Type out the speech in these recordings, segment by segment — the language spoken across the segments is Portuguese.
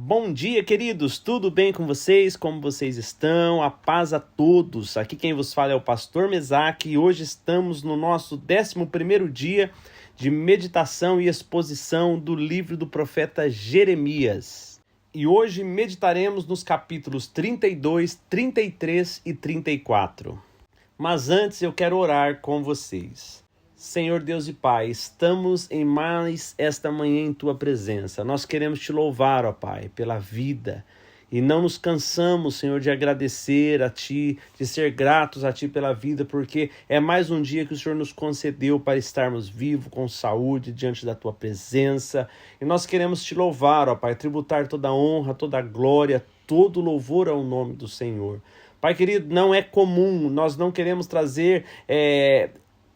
Bom dia, queridos! Tudo bem com vocês? Como vocês estão? A paz a todos! Aqui quem vos fala é o Pastor Mesaque e hoje estamos no nosso 11º dia de meditação e exposição do livro do profeta Jeremias. E hoje meditaremos nos capítulos 32, 33 e 34. Mas antes eu quero orar com vocês. Senhor Deus e Pai, estamos em mais esta manhã em Tua presença. Nós queremos Te louvar, ó Pai, pela vida. E não nos cansamos, Senhor, de agradecer a Ti, de ser gratos a Ti pela vida, porque é mais um dia que o Senhor nos concedeu para estarmos vivos, com saúde, diante da Tua presença. E nós queremos Te louvar, ó Pai, tributar toda a honra, toda a glória, todo louvor ao nome do Senhor. Pai querido, não é comum, nós não queremos trazer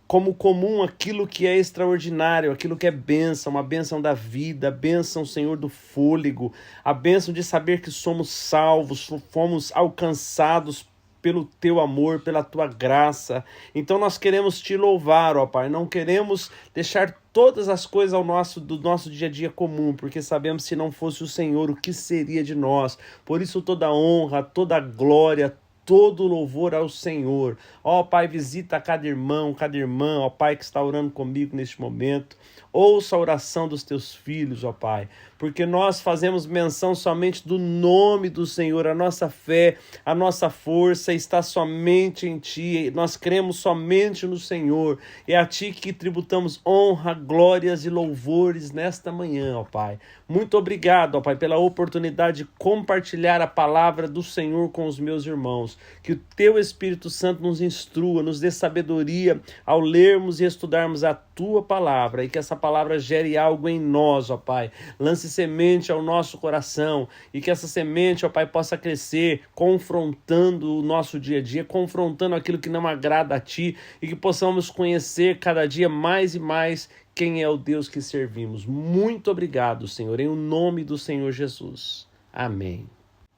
como comum aquilo que é extraordinário, aquilo que é bênção, a bênção da vida, a bênção, Senhor, do fôlego, a bênção de saber que somos salvos, fomos alcançados pelo Teu amor, pela Tua graça. Então nós queremos Te louvar, ó Pai, não queremos deixar todas as coisas do nosso dia a dia comum, porque sabemos que se não fosse o Senhor, o que seria de nós? Por isso toda a honra, toda a glória, todo louvor ao Senhor. Ó Pai, visita cada irmão, cada irmã, ó Pai, que está orando comigo neste momento. Ouça a oração dos Teus filhos, ó Pai, porque nós fazemos menção somente do nome do Senhor. A nossa fé, a nossa força está somente em Ti. Nós cremos somente no Senhor. É a Ti que tributamos honra, glórias e louvores nesta manhã, ó Pai. Muito obrigado, ó Pai, pela oportunidade de compartilhar a palavra do Senhor com os meus irmãos. Que o Teu Espírito Santo nos instrua, nos dê sabedoria ao lermos e estudarmos a Tua palavra e que essa palavra gere algo em nós, ó Pai. Lance semente ao nosso coração e que essa semente, ó Pai, possa crescer, confrontando o nosso dia a dia, confrontando aquilo que não agrada a Ti e que possamos conhecer cada dia mais e mais quem é o Deus que servimos. Muito obrigado, Senhor, em o nome do Senhor Jesus. Amém.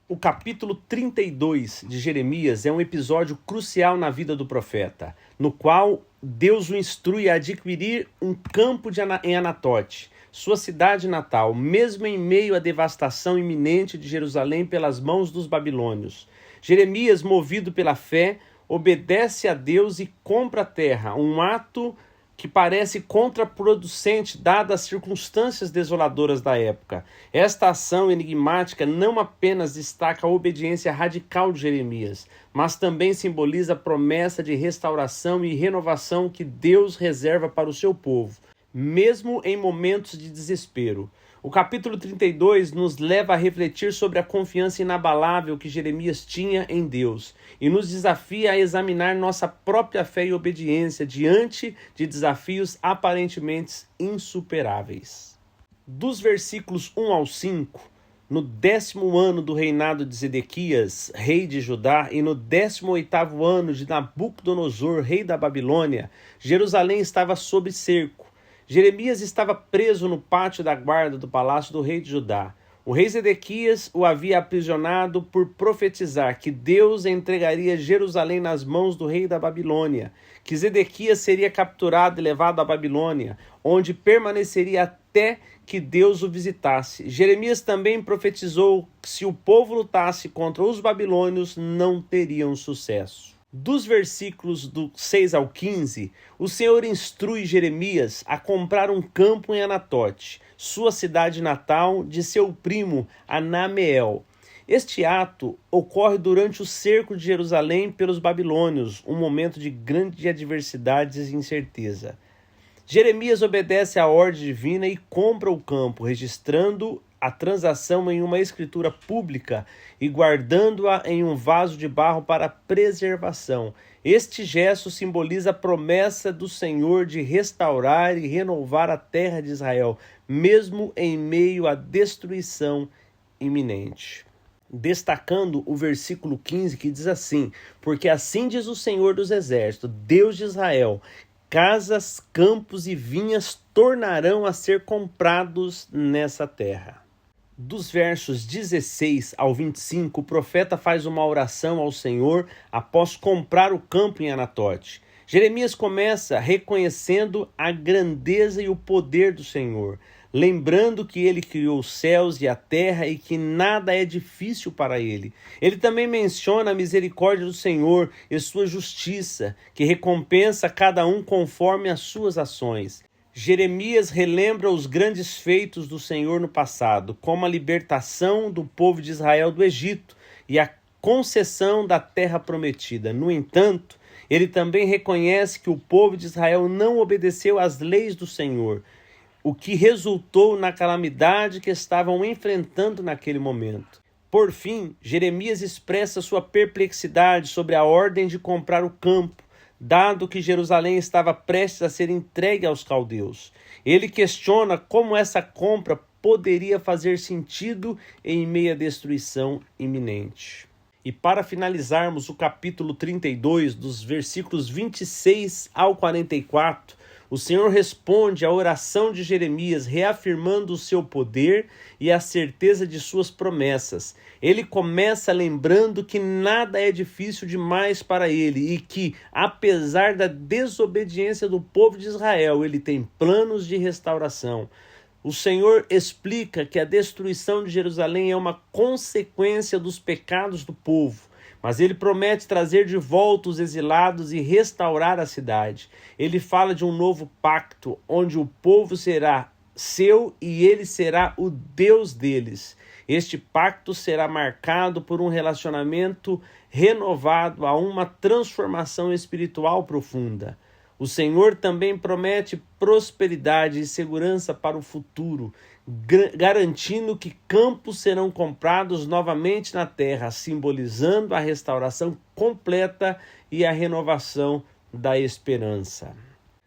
O capítulo 32 de Jeremias é um episódio crucial na vida do profeta, no qual Deus o instrui a adquirir um campo em Anatote, sua cidade natal, mesmo em meio à devastação iminente de Jerusalém pelas mãos dos babilônios. Jeremias, movido pela fé, obedece a Deus e compra a terra, um ato que parece contraproducente dadas as circunstâncias desoladoras da época. Esta ação enigmática não apenas destaca a obediência radical de Jeremias, mas também simboliza a promessa de restauração e renovação que Deus reserva para o seu povo, mesmo em momentos de desespero. O capítulo 32 nos leva a refletir sobre a confiança inabalável que Jeremias tinha em Deus e nos desafia a examinar nossa própria fé e obediência diante de desafios aparentemente insuperáveis. Dos versículos 1 ao 5, no 10º ano do reinado de Zedequias, rei de Judá, e no 18º ano de Nabucodonosor, rei da Babilônia, Jerusalém estava sob cerco. Jeremias estava preso no pátio da guarda do palácio do rei de Judá. O rei Zedequias o havia aprisionado por profetizar que Deus entregaria Jerusalém nas mãos do rei da Babilônia, que Zedequias seria capturado e levado à Babilônia, onde permaneceria até que Deus o visitasse. Jeremias também profetizou que se o povo lutasse contra os babilônios, não teriam sucesso. Dos versículos do 6 ao 15, o Senhor instrui Jeremias a comprar um campo em Anatote, sua cidade natal, de seu primo Anameel. Este ato ocorre durante o cerco de Jerusalém pelos babilônios, um momento de grande adversidade e incerteza. Jeremias obedece à ordem divina e compra o campo, registrando a transação em uma escritura pública e guardando-a em um vaso de barro para preservação. Este gesto simboliza a promessa do Senhor de restaurar e renovar a terra de Israel, mesmo em meio à destruição iminente. Destacando o versículo 15, que diz assim: porque assim diz o Senhor dos Exércitos, Deus de Israel, casas, campos e vinhas tornarão a ser comprados nessa terra. Dos versos 16 ao 25, o profeta faz uma oração ao Senhor após comprar o campo em Anatote. Jeremias começa reconhecendo a grandeza e o poder do Senhor. lembrando que ele criou os céus e a terra e que nada é difícil para ele. Ele também menciona a misericórdia do Senhor e sua justiça, que recompensa cada um conforme as suas ações. Jeremias relembra os grandes feitos do Senhor no passado, como a libertação do povo de Israel do Egito e a concessão da terra prometida. No entanto, ele também reconhece que o povo de Israel não obedeceu às leis do Senhor, o que resultou na calamidade que estavam enfrentando naquele momento. Por fim, Jeremias expressa sua perplexidade sobre a ordem de comprar o campo, dado que Jerusalém estava prestes a ser entregue aos caldeus. Ele questiona como essa compra poderia fazer sentido em meio à destruição iminente. E para finalizarmos o capítulo 32, dos versículos 26 ao 44, o Senhor responde à oração de Jeremias, reafirmando o seu poder e a certeza de suas promessas. Ele começa lembrando que nada é difícil demais para ele e que, apesar da desobediência do povo de Israel, ele tem planos de restauração. O Senhor explica que a destruição de Jerusalém é uma consequência dos pecados do povo, mas ele promete trazer de volta os exilados e restaurar a cidade. Ele fala de um novo pacto, onde o povo será seu e ele será o Deus deles. Este pacto será marcado por um relacionamento renovado a uma transformação espiritual profunda. O Senhor também promete prosperidade e segurança para o futuro, garantindo que campos serão comprados novamente na terra, simbolizando a restauração completa e a renovação da esperança.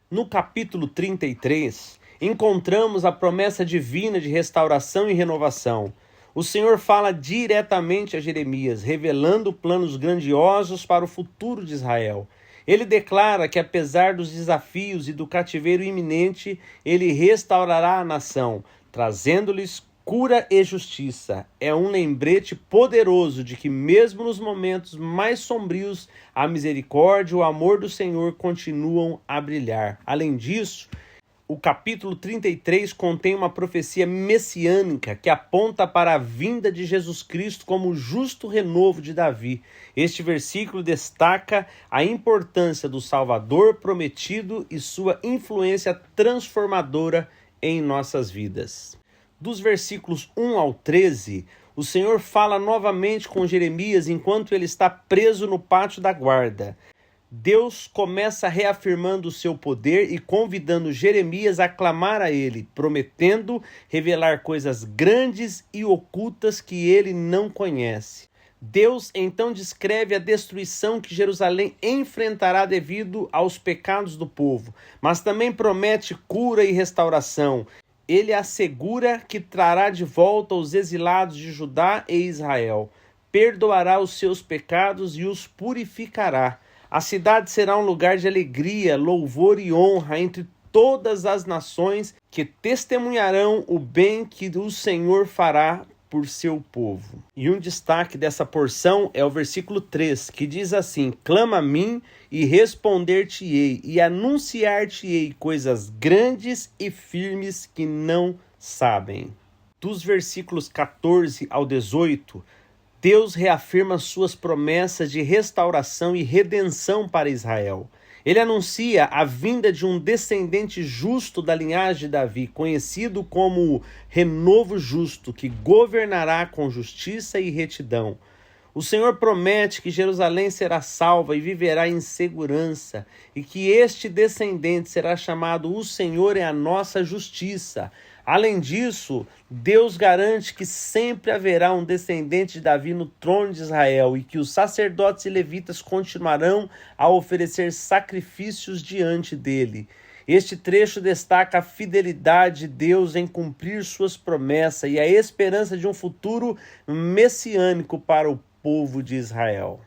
No capítulo 33, encontramos a promessa divina de restauração e renovação. O Senhor fala diretamente a Jeremias, revelando planos grandiosos para o futuro de Israel. Ele declara que, apesar dos desafios e do cativeiro iminente, ele restaurará a nação, trazendo-lhes cura e justiça. É um lembrete poderoso de que, mesmo nos momentos mais sombrios, a misericórdia e o amor do Senhor continuam a brilhar. Além disso, o capítulo 33 contém uma profecia messiânica que aponta para a vinda de Jesus Cristo como o justo renovo de Davi. Este versículo destaca a importância do Salvador prometido e sua influência transformadora em nossas vidas. Dos versículos 1 ao 13, o Senhor fala novamente com Jeremias enquanto ele está preso no pátio da guarda. Deus começa reafirmando o seu poder e convidando Jeremias a clamar a ele, prometendo revelar coisas grandes e ocultas que ele não conhece. Deus então descreve a destruição que Jerusalém enfrentará devido aos pecados do povo, mas também promete cura e restauração. Ele assegura que trará de volta os exilados de Judá e Israel, perdoará os seus pecados e os purificará. A cidade será um lugar de alegria, louvor e honra entre todas as nações que testemunharão o bem que o Senhor fará por seu povo. E um destaque dessa porção é o versículo 3, que diz assim: clama a mim e responder-te-ei, e anunciar-te-ei coisas grandes e firmes que não sabem. Dos versículos 14 ao 18, Deus reafirma suas promessas de restauração e redenção para Israel. Ele anuncia a vinda de um descendente justo da linhagem de Davi, conhecido como o renovo justo, que governará com justiça e retidão. O Senhor promete que Jerusalém será salva e viverá em segurança, e que este descendente será chamado O Senhor é a nossa justiça. Além disso, Deus garante que sempre haverá um descendente de Davi no trono de Israel e que os sacerdotes e levitas continuarão a oferecer sacrifícios diante dele. Este trecho destaca a fidelidade de Deus em cumprir suas promessas e a esperança de um futuro messiânico para o povo de Israel.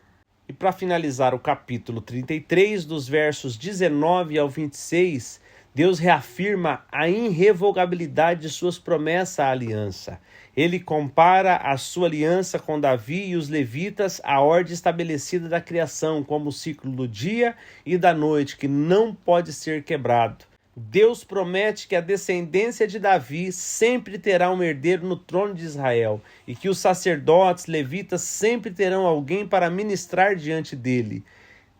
E para finalizar o capítulo 33, dos versos 19 ao 26, Deus reafirma a irrevogabilidade de suas promessas à aliança. Ele compara a sua aliança com Davi e os levitas à ordem estabelecida da criação, como o ciclo do dia e da noite, que não pode ser quebrado. Deus promete que a descendência de Davi sempre terá um herdeiro no trono de Israel e que os sacerdotes levitas sempre terão alguém para ministrar diante dele.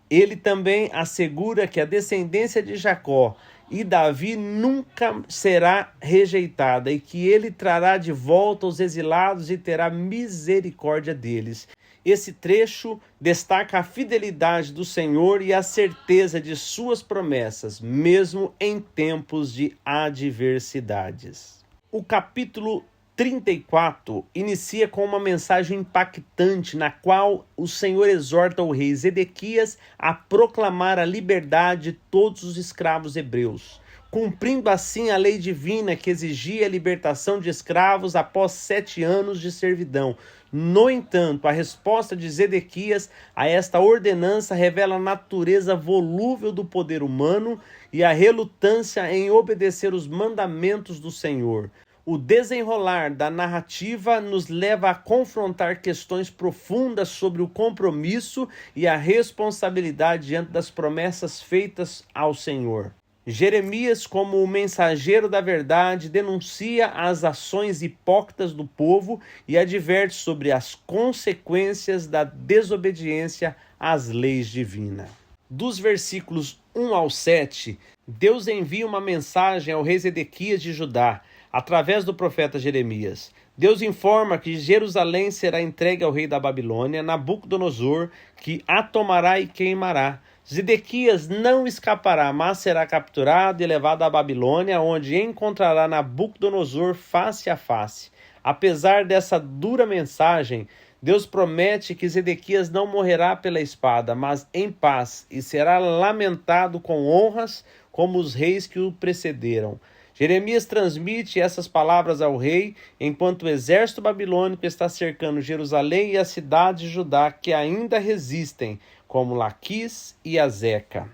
Ele também assegura que a descendência de Jacó e Davi nunca será rejeitada e que ele trará de volta os exilados e terá misericórdia deles. Esse trecho destaca a fidelidade do Senhor e a certeza de suas promessas, mesmo em tempos de adversidades. O capítulo 34 inicia com uma mensagem impactante na qual o Senhor exorta o rei Zedequias a proclamar a liberdade de todos os escravos hebreus, cumprindo assim a lei divina que exigia a libertação de escravos após 7 anos de servidão. No entanto, a resposta de Zedequias a esta ordenança revela a natureza volúvel do poder humano e a relutância em obedecer os mandamentos do Senhor. O desenrolar da narrativa nos leva a confrontar questões profundas sobre o compromisso e a responsabilidade diante das promessas feitas ao Senhor. Jeremias, como o mensageiro da verdade, denuncia as ações hipócritas do povo e adverte sobre as consequências da desobediência às leis divinas. Dos versículos 1 ao 7, Deus envia uma mensagem ao rei Zedequias de Judá, através do profeta Jeremias. Deus informa que Jerusalém será entregue ao rei da Babilônia, Nabucodonosor, que a tomará e queimará. Zedequias não escapará, mas será capturado e levado à Babilônia, onde encontrará Nabucodonosor face a face. Apesar dessa dura mensagem, Deus promete que Zedequias não morrerá pela espada, mas em paz, e será lamentado com honras como os reis que o precederam. Jeremias transmite essas palavras ao rei, enquanto o exército babilônico está cercando Jerusalém e as cidades de Judá que ainda resistem, como Laquis e Azeca.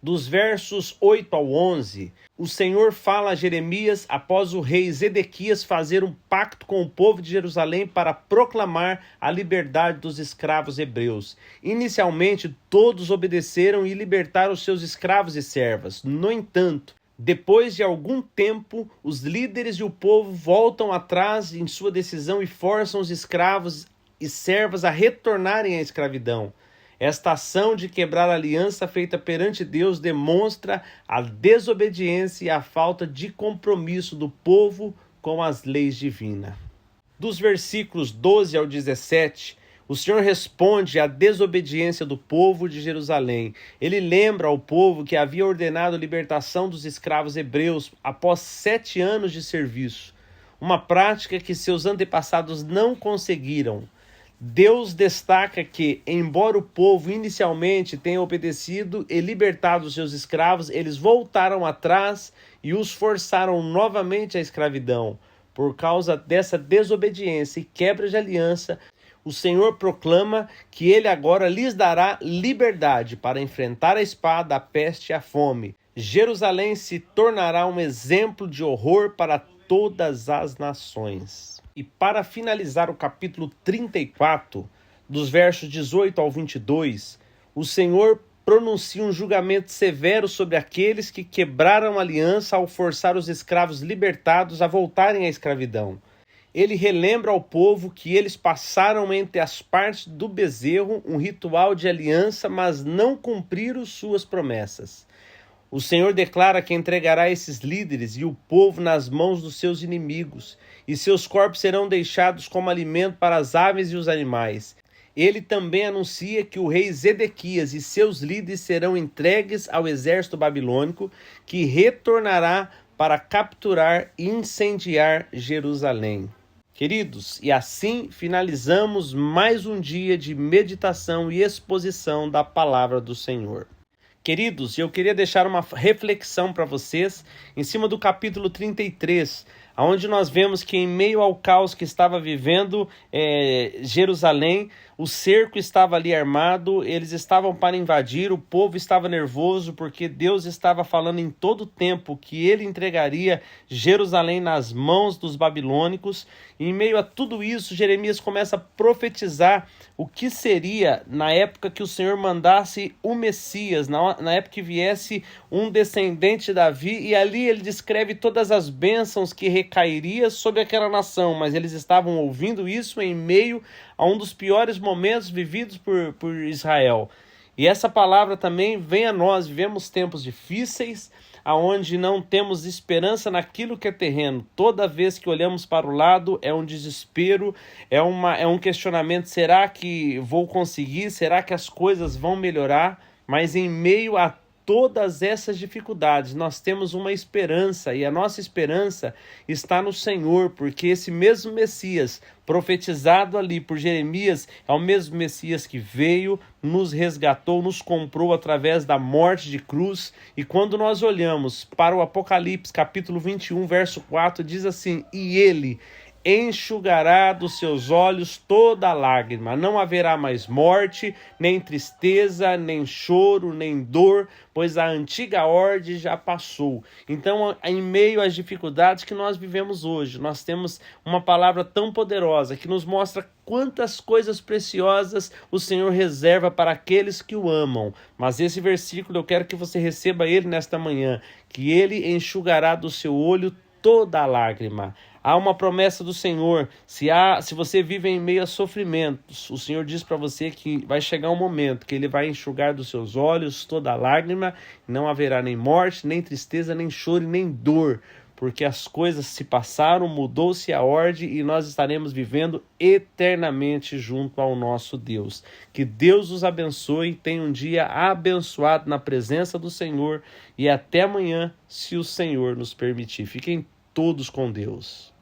Dos versos 8 ao 11, o Senhor fala a Jeremias após o rei Zedequias fazer um pacto com o povo de Jerusalém para proclamar a liberdade dos escravos hebreus. Inicialmente, todos obedeceram e libertaram seus escravos e servas. No entanto, depois de algum tempo, os líderes e o povo voltam atrás em sua decisão e forçam os escravos e servas a retornarem à escravidão. Esta ação de quebrar a aliança feita perante Deus demonstra a desobediência e a falta de compromisso do povo com as leis divinas. Dos versículos 12 ao 17, o Senhor responde à desobediência do povo de Jerusalém. Ele lembra ao povo que havia ordenado a libertação dos escravos hebreus após 7 anos de serviço, uma prática que seus antepassados não conseguiram. Deus destaca que, embora o povo inicialmente tenha obedecido e libertado os seus escravos, eles voltaram atrás e os forçaram novamente à escravidão. Por causa dessa desobediência e quebra de aliança, o Senhor proclama que ele agora lhes dará liberdade para enfrentar a espada, a peste e a fome. Jerusalém se tornará um exemplo de horror para todas as nações. E para finalizar o capítulo 34, dos versos 18 ao 22, o Senhor pronuncia um julgamento severo sobre aqueles que quebraram a aliança ao forçar os escravos libertados a voltarem à escravidão. Ele relembra ao povo que eles passaram entre as partes do bezerro um ritual de aliança, mas não cumpriram suas promessas. O Senhor declara que entregará esses líderes e o povo nas mãos dos seus inimigos, e seus corpos serão deixados como alimento para as aves e os animais. Ele também anuncia que o rei Zedequias e seus líderes serão entregues ao exército babilônico, que retornará para capturar e incendiar Jerusalém. Queridos, e assim finalizamos mais um dia de meditação e exposição da palavra do Senhor. Queridos, eu queria deixar uma reflexão para vocês em cima do capítulo 33, onde nós vemos que em meio ao caos que estava vivendo Jerusalém, o cerco estava ali armado, eles estavam para invadir, o povo estava nervoso, porque Deus estava falando em todo o tempo que ele entregaria Jerusalém nas mãos dos babilônicos. E em meio a tudo isso, Jeremias começa a profetizar o que seria na época que o Senhor mandasse o Messias, na época que viesse um descendente de Davi, e ali ele descreve todas as bênçãos que recairiam sobre aquela nação, mas eles estavam ouvindo isso em meio a um dos piores momentos vividos por Israel. E essa palavra também vem a nós. Vivemos tempos difíceis, aonde não temos esperança naquilo que é terreno. Toda vez que olhamos para o lado é um desespero, é um questionamento: será que vou conseguir? Será que as coisas vão melhorar? Mas em meio a todas essas dificuldades, nós temos uma esperança, e a nossa esperança está no Senhor, porque esse mesmo Messias, profetizado ali por Jeremias, é o mesmo Messias que veio, nos resgatou, nos comprou através da morte de cruz. E quando nós olhamos para o Apocalipse, capítulo 21, verso 4, diz assim: e ele enxugará dos seus olhos toda lágrima, não haverá mais morte, nem tristeza, nem choro, nem dor, pois a antiga ordem já passou. Então, em meio às dificuldades que nós vivemos hoje, nós temos uma palavra tão poderosa que nos mostra quantas coisas preciosas o Senhor reserva para aqueles que o amam. Mas esse versículo eu quero que você receba ele nesta manhã, que ele enxugará do seu olho toda a lágrima. Há uma promessa do Senhor. Se você vive em meio a sofrimentos, o Senhor diz para você que vai chegar um momento que ele vai enxugar dos seus olhos toda a lágrima, não haverá nem morte, nem tristeza, nem choro, nem dor, porque as coisas se passaram, mudou-se a ordem e nós estaremos vivendo eternamente junto ao nosso Deus. Que Deus os abençoe, tenha um dia abençoado na presença do Senhor, e até amanhã, se o Senhor nos permitir. Fiquem todos com Deus.